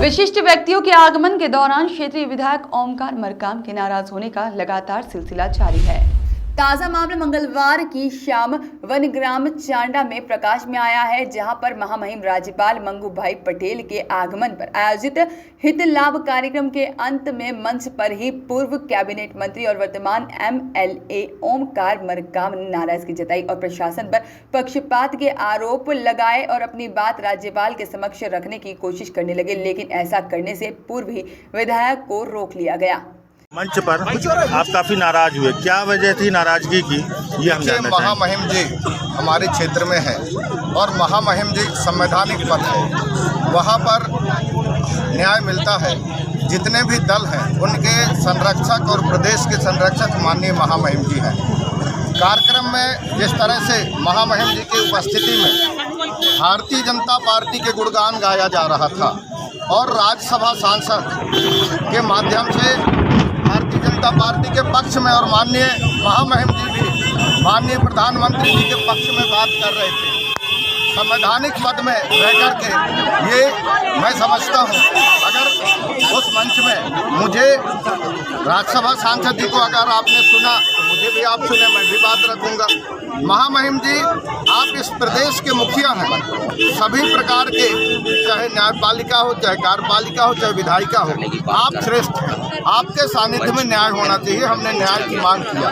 विशिष्ट व्यक्तियों के आगमन के दौरान क्षेत्रीय विधायक ओमकार मरकाम के नाराज होने का लगातार सिलसिला जारी है। ताजा मामला मंगलवार की शाम वनग्राम चांडा में प्रकाश में आया है, जहां पर महामहिम राज्यपाल मंगू भाई पटेल के आगमन पर आयोजित हित लाभ कार्यक्रम के अंत में मंच पर ही पूर्व कैबिनेट मंत्री और वर्तमान MLA ओमकार मरकाम ने नाराजगी जताई और प्रशासन पर पक्षपात के आरोप लगाए और अपनी बात राज्यपाल के समक्ष रखने की कोशिश करने लगे, लेकिन ऐसा करने से पूर्व ही विधायक को रोक लिया गया। मंच पर आप काफी नाराज हुए, क्या वजह थी नाराजगी की, ये हम जानना चाहेंगे। महामहिम जी हमारे क्षेत्र में है और महामहिम जी संवैधानिक पद है, वहाँ पर न्याय मिलता है। जितने भी दल हैं उनके संरक्षक और प्रदेश के संरक्षक माननीय महामहिम जी हैं। कार्यक्रम में जिस तरह से महामहिम जी की उपस्थिति में भारतीय जनता पार्टी के गुणगान गाया जा रहा था और राज्यसभा सांसद के माध्यम से भारतीय जनता पार्टी के पक्ष में और माननीय महामहिम जी भी माननीय प्रधानमंत्री जी के पक्ष में बात कर रहे थे। संवैधानिक पद में रह करके ये मैं समझता हूँ, अगर उस मंच में मुझे राज्यसभा सांसद जी को अगर आपने सुना तो मुझे भी आप सुने, मैं भी बात रखूँगा। महामहिम जी आप इस प्रदेश के मुखिया हैं, सभी प्रकार के, चाहे न्यायपालिका हो, चाहे कार्यपालिका हो, चाहे विधायिका हो, आप श्रेष्ठ हैं। आपके सानिध्य में न्याय होना चाहिए, हमने न्याय की मांग किया।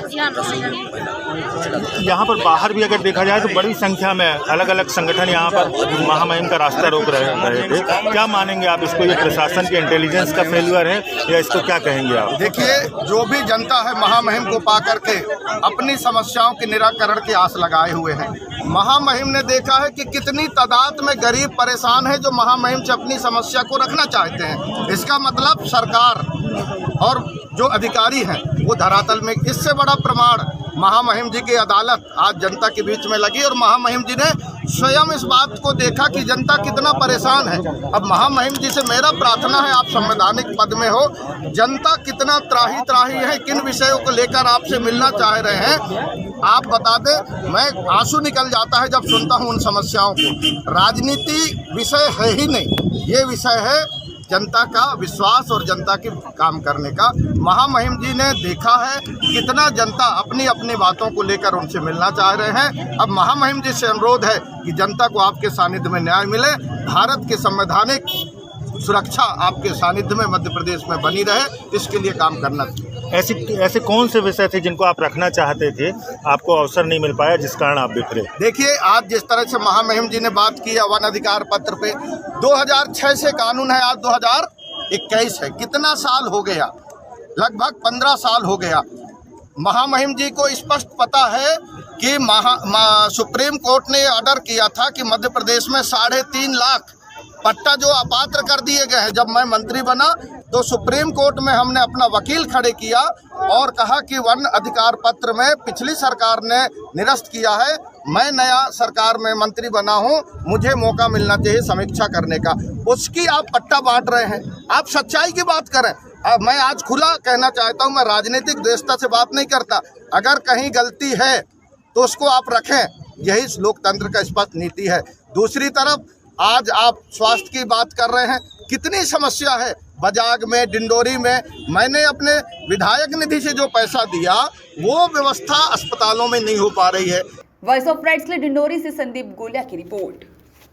यहाँ पर बाहर भी अगर देखा जाए तो बड़ी संख्या में अलग अलग संगठन यहाँ पर महामहिम का रास्ता रोक रहे थे, क्या मानेंगे आप इसको? ये प्रशासन के इंटेलिजेंस का फेल्यूर है या इसको क्या कहेंगे आप? देखिए, जो भी जनता है महामहिम को पा करके अपनी समस्याओं के निराकरण की आस लगाए हुए हैं। महामहिम ने देखा है कि कितनी तादाद में गरीब परेशान है जो महामहिम से अपनी समस्या को रखना चाहते हैं। इसका मतलब सरकार और जो अधिकारी हैं वो धरातल में, इससे बड़ा प्रमाण महामहिम जी की अदालत आज जनता के बीच में लगी और महामहिम जी ने स्वयं इस बात को देखा कि जनता कितना परेशान है। अब महामहिम जी से मेरा प्रार्थना है, आप संवैधानिक पद में हो, जनता कितना त्राही है, किन विषयों को लेकर आपसे मिलना चाह रहे हैं, आप बता दें। मैं आंसू निकल जाता है जब सुनता हूं उन समस्याओं को। राजनीति विषय है ही नहीं, ये विषय है जनता का विश्वास और जनता के काम करने का। महामहिम जी ने देखा है कितना जनता अपनी अपनी बातों को लेकर उनसे मिलना चाह रहे हैं। अब महामहिम जी से अनुरोध है कि जनता को आपके सानिध्य में न्याय मिले, भारत के संवैधानिक सुरक्षा आपके सानिध्य में मध्य प्रदेश में बनी रहे, इसके लिए काम करना चाहिए। ऐसे कौन से विषय थे जिनको आप रखना चाहते थे, आपको अवसर नहीं मिल पाया जिस कारण आप बिखरे? देखिए, आज जिस तरह से महामहिम जी ने बात की वन अधिकार पत्र पे, 2006 से कानून है, आज 2021 है, कितना साल हो गया? लगभग 15 साल हो गया। महामहिम जी को स्पष्ट पता है कि सुप्रीम कोर्ट ने ऑर्डर किया था कि मध्य प्रदेश में 3.5 लाख पट्टा जो अपात्र कर दिए गए हैं। जब मैं मंत्री बना तो सुप्रीम कोर्ट में हमने अपना वकील खड़े किया और कहा कि वन अधिकार पत्र में पिछली सरकार ने निरस्त किया है, मैं नया सरकार में मंत्री बना हूं, मुझे मौका मिलना चाहिए समीक्षा करने का। उसकी आप पट्टा बांट रहे हैं, आप सच्चाई की बात करें। अब मैं आज खुला कहना चाहता हूं, मैं राजनीतिक द्वेषता से बात नहीं करता, अगर कहीं गलती है तो उसको आप रखें, यही लोकतंत्र का स्पष्ट नीति है। दूसरी तरफ आज आप स्वास्थ्य की बात कर रहे हैं, कितनी समस्या है बजाग में, डिंडोरी में। मैंने अपने विधायक निधि से जो पैसा दिया वो व्यवस्था अस्पतालों में नहीं हो पा रही है। वॉइस ऑफ राइट्स के लिए डिंडोरी से संदीप गोलिया की रिपोर्ट।